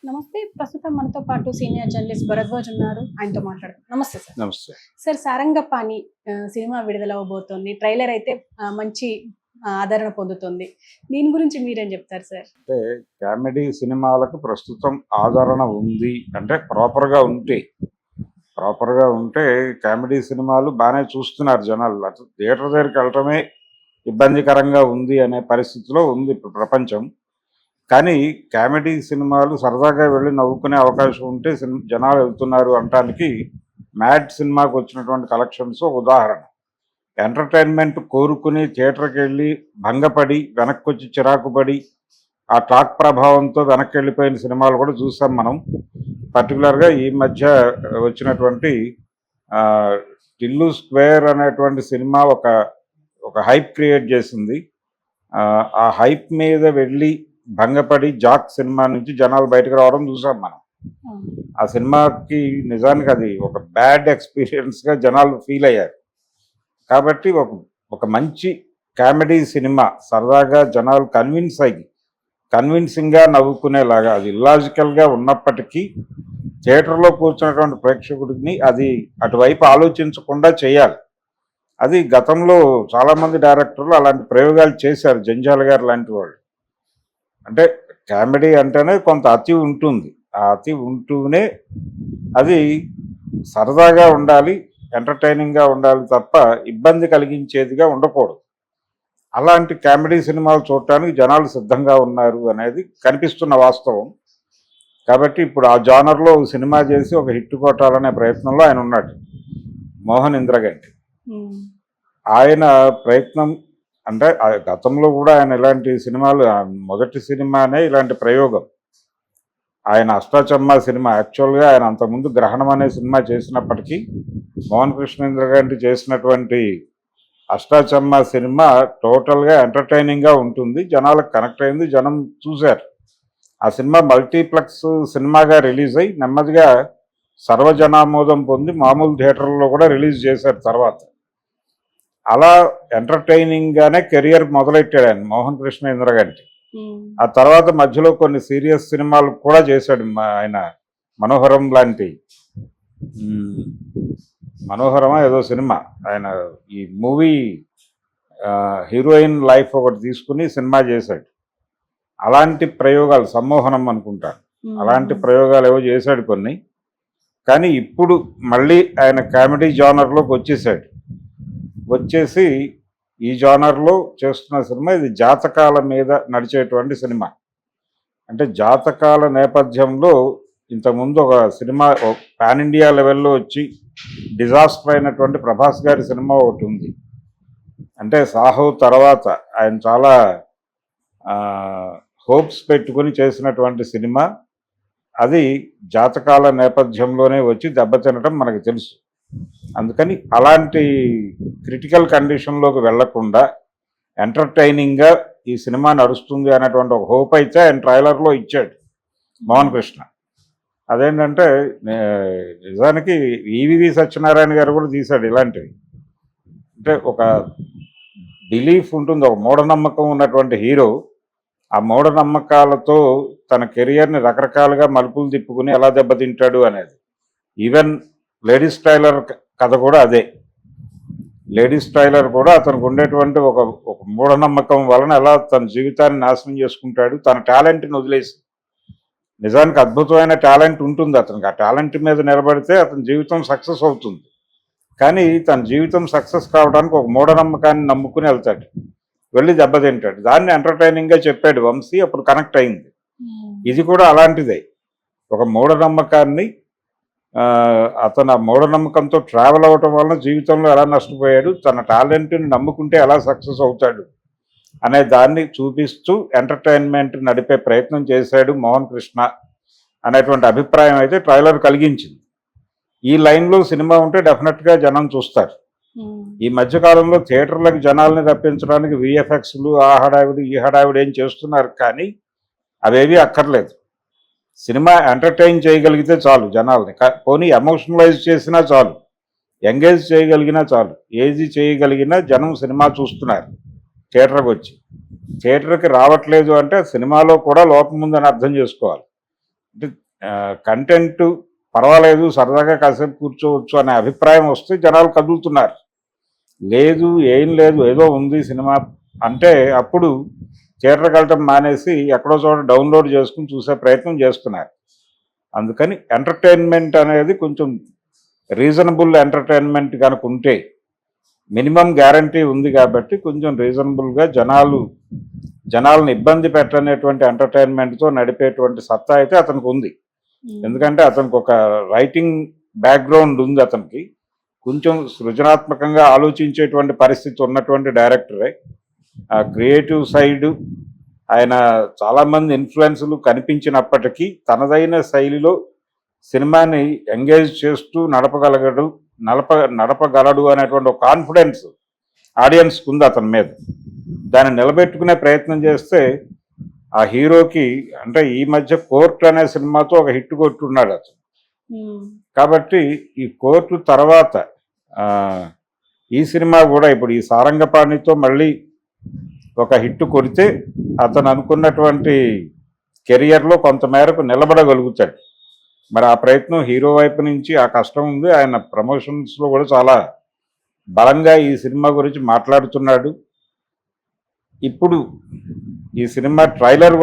నమస్తే. ప్రస్తుతం మనతో పాటు సీనియర్ జర్నలిస్ట్ భరద్వాజ్ ఉన్నారు. ఆయనతో మాట్లాడదాం. నమస్తే సార్. నమస్తే. సార్, 'సారంగపాణి' సినిమా విడుదలవ్వబోతోంది. ట్రైలర్ అయితే మంచి ఆదరణ పొందుతుంది. దీని గురించి మీరేం చెప్తారు సార్? అంటే కామెడీ సినిమాలకు ప్రస్తుతం ఆదరణ ఉంది. అంటే ప్రాపర్గా ఉంటే కామెడీ సినిమాలు బాగానే చూస్తున్నారు జనాలు. అసలు థియేటర్ దగ్గరికి వెళ్ళటమే ఇబ్బందికరంగా ఉంది అనే పరిస్థితిలో ఉంది ఇప్పుడు ప్రపంచం. కానీ కామెడీ సినిమాలు సరదాగా వెళ్ళి నవ్వుకునే అవకాశం ఉంటే జనాలు వెళ్తున్నారు అనటానికి మ్యాడ్ సినిమాకు వచ్చినటువంటి కలెక్షన్స్ ఉదాహరణ. ఎంటర్టైన్మెంట్ కోరుకుని థియేటర్కి వెళ్ళి భంగపడి వెనక్కి వచ్చి చిరాకుపడి ఆ టాక్ ప్రభావంతో వెనక్కి వెళ్ళిపోయిన సినిమాలు కూడా చూసాం మనం. పర్టికులర్గా ఈ మధ్య వచ్చినటువంటి టిల్లు స్క్వేర్ అనేటువంటి సినిమా ఒక హైప్ క్రియేట్ చేసింది. ఆ హైప్ మీద వెళ్ళి భంగపడి జాక్ సినిమా నుంచి జనాలు బయటకు రావడం చూసాం మనం. ఆ సినిమాకి నిజానికి అది ఒక బ్యాడ్ ఎక్స్పీరియన్స్గా జనాలు ఫీల్ అయ్యారు. కాబట్టి ఒక మంచి కామెడీ సినిమా సరదాగా జనాలు కన్విన్సింగ్గా నవ్వుకునేలాగా, అది ఇల్లాజికల్గా ఉన్నప్పటికీ థియేటర్లో కూర్చున్నటువంటి ప్రేక్షకుడిని అది అటువైపు ఆలోచించకుండా చేయాలి. అది గతంలో చాలామంది డైరెక్టర్లు అలాంటి ప్రయోగాలు చేశారు. జంజాల గారు లాంటి వాళ్ళు. అంటే కామెడీ అంటేనే కొంత అతి ఉంటుంది. ఆ అతి ఉంటూనే అది సరదాగా ఉండాలి, ఎంటర్టైనింగ్గా ఉండాలి తప్ప ఇబ్బంది కలిగించేదిగా ఉండకూడదు. అలాంటి కామెడీ సినిమాలు చూడటానికి జనాలు సిద్ధంగా ఉన్నారు అనేది కనిపిస్తున్న వాస్తవం. కాబట్టి ఇప్పుడు ఆ జానర్లో సినిమా చేసి ఒక హిట్ కొట్టాలనే ప్రయత్నంలో ఆయన ఉన్నాడు, మోహన్ ఇంద్రగంటి. ఆయన ప్రయత్నం అంటే గతంలో కూడా ఆయన ఇలాంటి సినిమాలు, మొదటి సినిమానే ఇలాంటి ప్రయోగం. ఆయన అష్టాచమ్మా సినిమా, యాక్చువల్గా ఆయన అంతకుముందు గ్రహణం అనే సినిమా చేసినప్పటికీ మోహన్ కృష్ణేంద్ర గారి చేసినటువంటి అష్టాచమ్మా సినిమా టోటల్గా ఎంటర్టైనింగ్గా ఉంటుంది. జనాలకు కనెక్ట్ అయింది, జనం చూశారు. ఆ సినిమా మల్టీప్లెక్స్ సినిమాగా రిలీజ్ అయ్యి నెమ్మదిగా సర్వజనామోదం పొంది మామూలు థియేటర్లో కూడా రిలీజ్ చేశారు తర్వాత. అలా ఎంటర్టైనింగ్గానే కెరియర్ మొదలెట్టాడు ఆయన, మోహన్ కృష్ణేంద్ర గారికి. ఆ తర్వాత మధ్యలో కొన్ని సీరియస్ సినిమాలు కూడా చేశాడు ఆయన. మనోహరమా ఏదో సినిమా, ఆయన ఈ మూవీ హీరోయిన్ లైఫ్ ఒకటి తీసుకుని సినిమా చేశాడు. అలాంటి ప్రయోగాలు, సమ్మోహనం అనుకుంటాను, అలాంటి ప్రయోగాలు ఏవో చేశాడు కొన్ని. కానీ ఇప్పుడు మళ్ళీ ఆయన కామెడీ జానర్లోకి వచ్చేసి ఈ జానర్లో చేస్తున్న సినిమా ఇది జాతకాల మీద నడిచేటువంటి సినిమా. అంటే జాతకాల నేపథ్యంలో ఇంతకుముందు ఒక సినిమా పాన్ ఇండియా లెవెల్లో వచ్చి డిజాస్టర్ అయినటువంటి ప్రభాస్ గారి సినిమా ఒకటి ఉంది. అంటే సాహో తర్వాత ఆయన చాలా హోప్స్ పెట్టుకుని చేసినటువంటి సినిమా. అది జాతకాల నేపథ్యంలోనే వచ్చి దెబ్బతినటం మనకు తెలుసు. అందుకని అలాంటి క్రిటికల్ కండిషన్లోకి వెళ్లకుండా ఎంటర్టైనింగ్గా ఈ సినిమా నడుస్తుంది అనేటువంటి ఒక హోప్ అయితే ఆయన ట్రైలర్లో ఇచ్చాడు మోహన్ కృష్ణ. అదేంటంటే నిజానికి ఈవివి సత్యనారాయణ గారు కూడా తీశాడు ఇలాంటివి. అంటే ఒక బిలీఫ్ ఉంటుంది, ఒక మూఢనమ్మకం ఉన్నటువంటి హీరో ఆ మూఢనమ్మకాలతో తన కెరియర్ని రకరకాలుగా మలుపులు తిప్పుకుని ఎలా దెబ్బతింటాడు అనేది. ఈవెన్ లేడీస్ టైలర్ కథ కూడా అదే. లేడీస్ టైలర్ కూడా అతనికి ఉండేటువంటి ఒక మూఢనమ్మకం వలన ఎలా తన జీవితాన్ని నాశనం చేసుకుంటాడు, తన టాలెంట్ని వదిలేసి. నిజానికి అద్భుతమైన టాలెంట్ ఉంటుంది అతనికి. ఆ టాలెంట్ మీద నిలబడితే అతని జీవితం సక్సెస్ అవుతుంది. కానీ తన జీవితం సక్సెస్ కావడానికి ఒక మూఢనమ్మకాన్ని నమ్ముకుని వెళ్తాడు, వెళ్ళి దెబ్బతింటాడు. దాన్ని ఎంటర్టైనింగ్గా చెప్పాడు వంశీ, అప్పుడు కనెక్ట్ అయింది. ఇది కూడా అలాంటిదే. ఒక మూఢనమ్మకాన్ని అతను ఆ మూఢనమ్మకంతో ట్రావెల్ అవ్వటం వలన జీవితంలో ఎలా నష్టపోయాడు, తన టాలెంట్ని నమ్ముకుంటే ఎలా సక్సెస్ అవుతాడు అనే దాన్ని చూపిస్తూ ఎంటర్టైన్మెంట్ నడిపే ప్రయత్నం చేశాడు మోహన్ కృష్ణ అనేటువంటి అభిప్రాయం అయితే ట్రైలర్ కలిగించింది. ఈ లైన్లో సినిమా ఉంటే డెఫినెట్గా జనం చూస్తారు. ఈ మధ్యకాలంలో థియేటర్లకు జనాల్ని రప్పించడానికి విఎఫ్ఎక్స్లు ఆ హడావిడి ఈ హడావిడి ఏం చేస్తున్నారు, కానీ అవేవి అక్కర్లేదు. సినిమా ఎంటర్టైన్ చేయగలిగితే చాలు జనాల్ని. పోనీ ఎమోషనలైజ్ చేసినా చాలు, ఎంగేజ్ చేయగలిగినా చాలు, ఏది చేయగలిగినా జనం సినిమా చూస్తున్నారు. థియేటర్కి వచ్చి థియేటర్కి రావట్లేదు అంటే సినిమాలో కూడా లోపం ఉందని అర్థం చేసుకోవాలి. అంటే కంటెంట్ పర్వాలేదు, సరదాగా కాసేపు కూర్చోవచ్చు అనే అభిప్రాయం వస్తే జనాలు కదులుతున్నారు. లేదు, ఏం లేదు, ఏదో ఉంది సినిమా అంటే అప్పుడు థియేటర్కి వెళ్ళటం మానేసి ఎక్కడో చోట డౌన్లోడ్ చేసుకుని చూసే ప్రయత్నం చేస్తున్నారు. అందుకని ఎంటర్టైన్మెంట్ అనేది కొంచెం రీజనబుల్ ఎంటర్టైన్మెంట్ కనుక ఉంటే, మినిమం గ్యారంటీ ఉంది కాబట్టి కొంచెం రీజనబుల్గా జనాలను ఇబ్బంది పెట్టనేటువంటి ఎంటర్టైన్మెంట్తో నడిపేటువంటి సత్తా అయితే అతనికి ఉంది. ఎందుకంటే అతనికి ఒక రైటింగ్ బ్యాక్గ్రౌండ్ ఉంది, అతనికి కొంచెం సృజనాత్మకంగా ఆలోచించేటువంటి పరిస్థితి ఉన్నటువంటి డైరెక్టరే. ఆ క్రియేటివ్ సైడ్ ఆయన చాలామంది ఇన్ఫ్లుయెన్స్లు కనిపించినప్పటికీ తనదైన శైలిలో సినిమాని ఎంగేజ్ చేస్తూ నడపగలడు అనేటువంటి ఒక కాన్ఫిడెన్స్ ఆడియన్స్కి ఉంది అతని మీద. దాన్ని నిలబెట్టుకునే ప్రయత్నం చేస్తే ఆ హీరోకి, అంటే ఈ మధ్య కోర్టు అనే సినిమాతో ఒక హిట్ కొట్టున్నాడు అతను. కాబట్టి ఈ కోర్టు తర్వాత ఈ సినిమా కూడా ఇప్పుడు ఈ సారంగపాణితో మళ్ళీ ఒక హిట్ కొడితే అతను అనుకున్నటువంటి కెరియర్లో కొంతమేరకు నిలబడగలుగుతాడు. మరి ఆ ప్రయత్నం హీరో వైపు నుంచి ఆ కష్టం ఉంది. ఆయన ప్రమోషన్స్లో కూడా చాలా బలంగా ఈ సినిమా గురించి మాట్లాడుతున్నాడు. ఇప్పుడు ఈ సినిమా ట్రైలర్